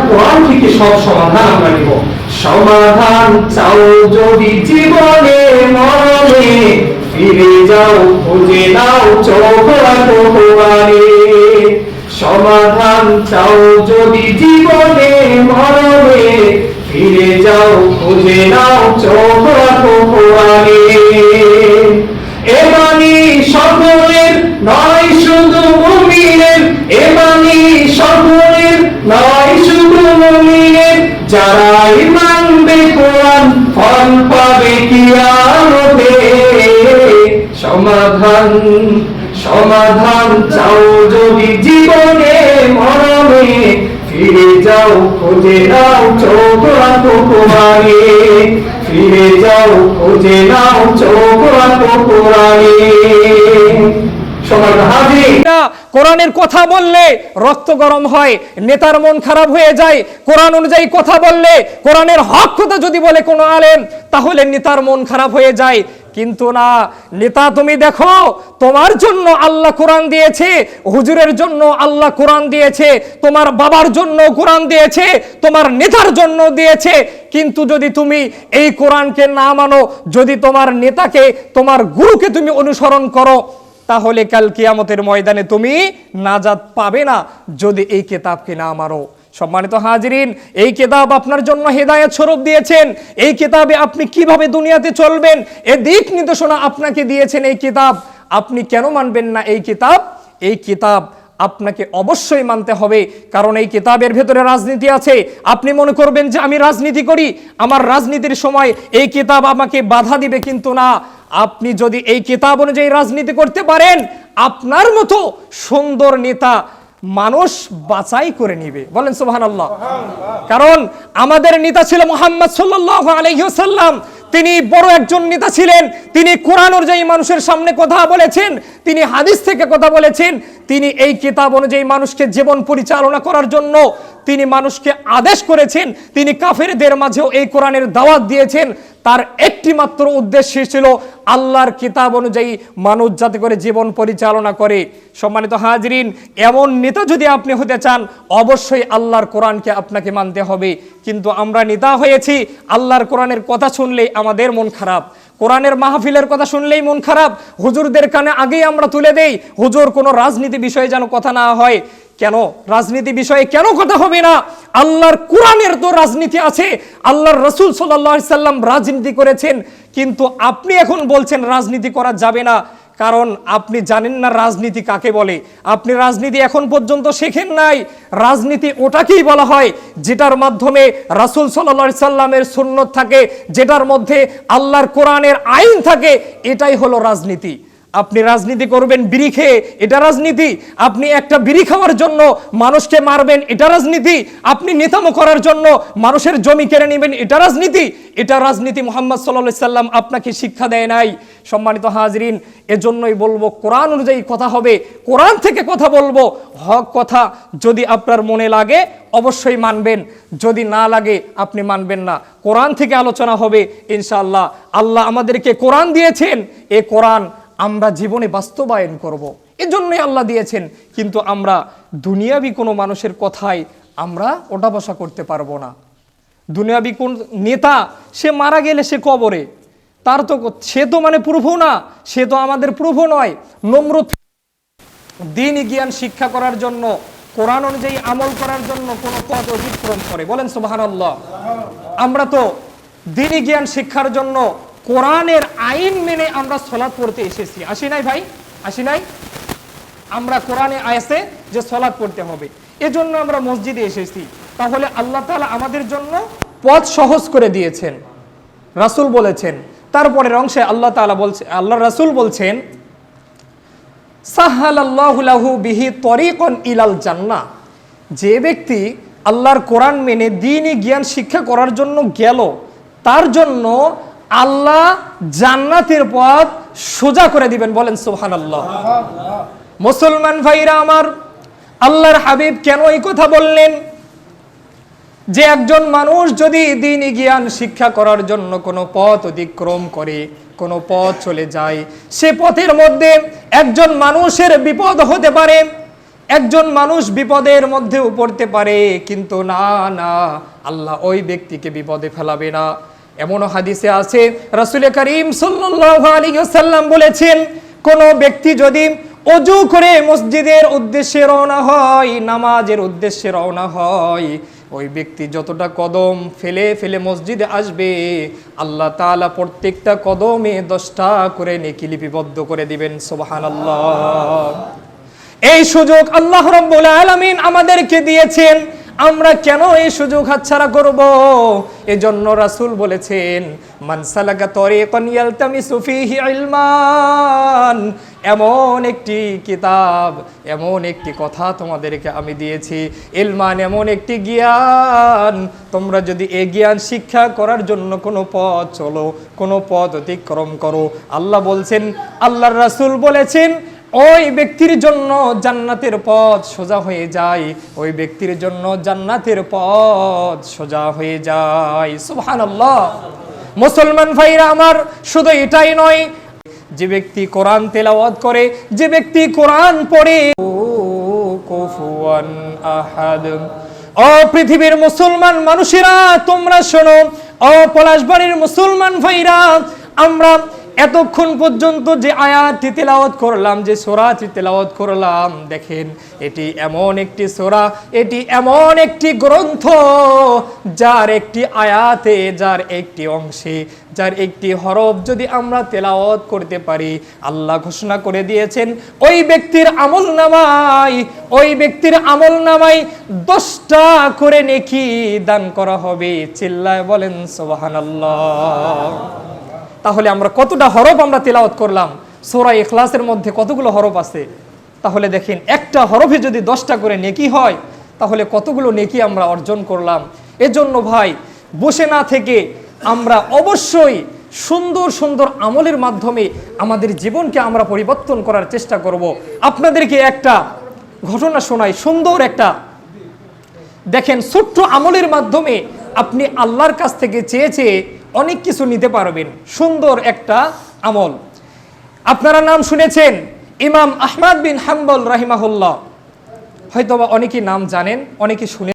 কোরআন থেকে সব সমাধান আমরা নিব। সমাধান চাও যদি জীবনে মরণে, ফিরে যাও খুঁজে নাও চোখ রাখো কোরআনে। সমাধান চাও যদি জীবনে মরণে, ফিরে যাও খুঁজে নাও চোখ রাখো কোরআনে। এ বাণী সকলের নয় শুধু মুমিনের, এ বাণী সকলের নয় শুধু মুমিনের, যারাই মানবে কোরআন ফল পাবে কিয়ামতে। সমাধান সমাধান চাও যদি জীবনে মরণে, ফিরে যাও খুঁজে নাও চোখ রাখো কোরআনে। ফিরে যাও খুঁজে নাও চোখ রাখো কোরআনে। কোরআনের কথা বললে রক্ত গরম হয়, নেতার মন খারাপ হয়ে যায়। কোরআন অনুযায়ী কথা বললে, কোরআনের হক কথা যদি বলে কোনো আলেম, তাহলে নেতার মন খারাপ হয়ে যায়। কিন্তু না, নেতা তুমি দেখো, তোমার জন্য আল্লাহ কোরআন দিয়েছে, হুজুরের জন্য আল্লাহ কোরআন দিয়েছে, তোমার বাবার জন্য কোরআন দিয়েছে, তোমার নেতার জন্য দিয়েছে। কিন্তু যদি তুমি এই কোরআনকে না মানো, যদি তোমার নেতাকে, তোমার গুরুকে তুমি অনুসরণ করো, তাহলে কাল কিয়ামতের ময়দানে তুমি নাজাত পাবে না, যদি এই কিতাবকে না মানো। সম্মানিত হাজিরিন, এই কিতাব আপনার জন্য হেদায়েত স্বরূপ দিয়েছেন। এই কিতাবে আপনি কিভাবে দুনিয়াতে চলবেন, এই দিক নির্দেশনা আপনাকে দিয়েছেন এই কিতাব। আপনি কেন মানবেন না এই কিতাব? এই কিতাব আপনাকে অবশ্যই মানতে হবে, কারণ এই কিতাবের ভেতরে রাজনীতি আছে। আপনি মনে করবেন যে আমি রাজনীতি করি, আমার রাজনীতির সময় এই কিতাব আমাকে বাধা দিবে, কিন্তু না। আপনি যদি এই কিতাব অনুযায়ী রাজনীতি করতে পারেন, আপনার মতো সুন্দর নেতা মানুষ বাছাই করে নিবে। বলেন সুবহানাল্লাহ। কারণ আমাদের নেতা ছিল মুহাম্মদ সাল্লাল্লাহু আলাইহি ওয়াসাল্লাম। তিনি বড় একজন নেতা ছিলেন। তিনি কোরআন অনুযায়ী মানুষের সামনে কথা বলেছেন, তিনি হাদিস থেকে কথা বলেছেন, তিনি এই কিতাব অনুযায়ী মানুষকে জীবন পরিচালনা করার জন্য তিনি মানুষকে আদেশ করেছেন। তিনি কাফেরদের মাঝেও এই কোরআনের দাওয়াত দিয়েছেন। তার একটি মাত্র উদ্দেশ্য ছিল আল্লাহর কিতাব অনুযায়ী মানুষ যাতে করে জীবন পরিচালনা করে। সম্মানিত হাজিরিন, এমন নেতা যদি আপনি হতে চান, অবশ্যই আল্লাহর কোরআনকে আপনাকে মানতে হবে। কিন্তু আমরা নেতা হয়েছি, আল্লাহর কোরআনের কথা শুনলেই আমাদের মন খারাপ, কোরআনের মাহফিলের কথা শুনলেই মন খারাপ, হুজুরদের কানে আগেই আমরা তুলে দেই, হুজুর কোনো রাজনীতি বিষয়ে যেন কথা না হয়। কেন রাজনীতি বিষয়ে কেন কথা হবে না? আল্লাহর কোরআনের তো রাজনীতি আছে, আল্লাহর রাসূল সাল্লাল্লাহু আলাইহি সাল্লাম রাজনীতি করেছেন। কিন্তু আপনি এখন বলছেন রাজনীতি করা যাবে না, কারণ আপনি জানেন না রাজনীতি কাকে বলে। আপনি রাজনীতি এখন পর্যন্ত শেখেন নাই। রাজনীতি ওটাকেই বলা হয় যেটার মাধ্যমে রাসূল সাল্লাল্লাহু আলাইহি সাল্লামের সুন্নাত থাকে, যেটার মধ্যে আল্লাহর কোরআনের আইন থাকে, এটাই হলো রাজনীতি। আপনি রাজনীতি করবেন বিড়ি খেয়ে, এটা রাজনীতি। আপনি একটা বিড়ি খাওয়ার জন্য মানুষকে মারবেন, এটা রাজনীতি। আপনি নেতামো করার জন্য মানুষের জমি কেড়ে নেবেন, এটা রাজনীতি। এটা রাজনীতি মুহাম্মদ সাল্লাল্লাহু আলাইহি সাল্লাম আপনাকে শিক্ষা দেয় নাই। সম্মানিত হাজিরিন, এজন্যই বলবো কোরআন অনুযায়ী কথা হবে, কোরআন থেকে কথা বলবো। হক কথা যদি আপনার মনে লাগে অবশ্যই মানবেন, যদি না লাগে আপনি মানবেন না। কোরআন থেকে আলোচনা হবে ইনশাআল্লাহ। আল্লাহ আমাদেরকে কোরআন দিয়েছেন, এই কোরআন আমরা জীবনে বাস্তবায়ন করব, এজন্যই আল্লাহ দিয়েছেন। কিন্তু আমরা দুনিয়াবি কোনো মানুষের কথায় আমরা ওঠা বসা করতে পারবো না। দুনিয়াবি কোন নেতা, সে মারা গেলে সে কবরে, তার তো সে তো মানে প্রভু না, সে তো আমাদের প্রভু নয়। নমরুদ দ্বীনি জ্ঞান শিক্ষা করার জন্য, কোরআন অনুযায়ী আমল করার জন্য কোনো পথ অতিক্রম করে। বলেন সুবহানাল্লাহ। আমরা তো দ্বীনি জ্ঞান শিক্ষার জন্য কোরআনের আইন মেনে আমরা সালাত পড়তে এসেছি, আসি নাই ভাই? আসি নাই? আমরা কোরআনে আয়াতে যে সালাত পড়তে হবে, এজন্য আমরা মসজিদে এসেছি। তাহলে আল্লাহ তাআলা আমাদের জন্য পথ সহজ করে দিয়েছেন, রাসূল বলেছেন। তারপরের অংশে আল্লাহ তাআলা বলছে, আল্লাহর রাসূল বলছেন, সাহালাল্লাহু লাহু বিহি তরিকান ইলাল জান্নাহ। যে ব্যক্তি আল্লাহর কোরআন মেনে দ্বীনি জ্ঞান শিক্ষা করার জন্য গেল, তার জন্য আল্লাহ জান্নাতের পথ সোজা করে দিবেন। বলেন সুবহানাল্লাহ। মুসলমান ভাইরা আমার, আল্লাহর হাবিব কেন এই কথা বললেন যে একজন মানুষ যদি দ্বীনি জ্ঞান শিক্ষা করার জন্য কোনো পথ অতিক্রম করে, কোনো পথ চলে যায়, সে পথের মধ্যে একজন মানুষের বিপদ হতে পারে, একজন মানুষ বিপদের মধ্যেও পড়তে পারে, কিন্তু না না, আল্লাহ ওই ব্যক্তিকে বিপদে ফেলাবে না। এমন হাদিসে আছে, রাসূল করিম সাল্লাল্লাহু আলাইহি ওয়াসাল্লাম বলেছেন, কোন ব্যক্তি যদি ওযু করে মসজিদের উদ্দেশ্যে রওনা হয়, নামাজের উদ্দেশ্যে রওনা হয়, ওই ব্যক্তি যতটা কদম ফেলে ফেলে মসজিদে আসবে, আল্লাহ তাআলা প্রত্যেকটা কদমে 10টা করে নেকি লিপিবদ্ধ করে দিবেন। সুবহানাল্লাহ। এই সুযোগ আল্লাহ রাব্বুল আলামিন আমাদেরকে দিয়েছেন, আমরা কেন এই সুযোগ হাতছাড়া করব? এজন্য রাসূল বলেছেন, মান সালাকা তরিকান ইয়ালতামিসু ফীহি ইলমান, এমন একটি কিতাব, এমন একটি কথা তোমাদেরকে আমি দিয়েছি, ইলমান এমন একটি জ্ঞান, তোমরা যদি এই জ্ঞান শিক্ষা করার জন্য কোনো পথ চলো, কোনো পথ অতিক্রম করো, আল্লাহ বলছেন, আল্লাহর রাসূল বলেছেন, ওই ব্যক্তির জন্য জান্নাতের পথ সোজা হয়ে যায়, ওই ব্যক্তির জন্য জান্নাতের পথ সোজা হয়ে যায়। সুবহানাল্লাহ। মুসলমান ভাইরা আমার, শুধু এটাই নয়, যে ব্যক্তি কোরআন তেলাওয়াত করে, যে ব্যক্তি কোরআন পড়ে, কুফুয়ান আহাদ, ও পৃথিবীর মুসলমান মানুষেরা তোমরা শোনো, ও পলাশবাড়ির মুসলমান ভাইরা, আমরা এতক্ষণ পর্যন্ত যে আয়াতটি তেলাওয়াত করলাম, যে সূরাটি তেলাওয়াত করলাম, দেখেন এটি এমন একটি সূরা, এটি এমন একটি গ্রন্থ, যার একটি আয়াতে, যার একটি অংশে, যার একটি হরফ যদি আমরা তেলাওয়াত করতে পারি, আল্লাহ ঘোষণা করে দিয়েছেন ওই ব্যক্তির আমলনামায়, ওই ব্যক্তির আমলনামায় 10টা করে নেকি দান করা হবে। চিল্লায় বলেন সুবহানাল্লাহ। তাহলে আমরা কতটা হরফ আমরা তেলাওয়াত করলাম? সূরা ইখলাসের মধ্যে কতগুলো হরফ আছে? তাহলে দেখেন, একটা হরফে যদি 10টা করে নেকি হয়, তাহলে কতগুলো নেকি আমরা অর্জন করলাম। এজন্য ভাই, বসে না থেকে আমরা অবশ্যই সুন্দর সুন্দর আমলের মাধ্যমে আমাদের জীবনকে আমরা পরিবর্তন করার চেষ্টা করব। আপনাদেরকে একটা ঘটনা শোনাই, সুন্দর একটা, দেখেন, ছোট্ট আমলের মাধ্যমে আপনি আল্লাহর কাছ থেকে চেয়ে চেয়ে অনেক কিছু নিতে পারবেন। সুন্দর একটা আমল। আপনারা নাম শুনেছেন ইমাম আহমদ বিন হাম্বল রাহিমাহুল্লাহ, হয়তোবা অনেকেই নাম জানেন, অনেকে শুনে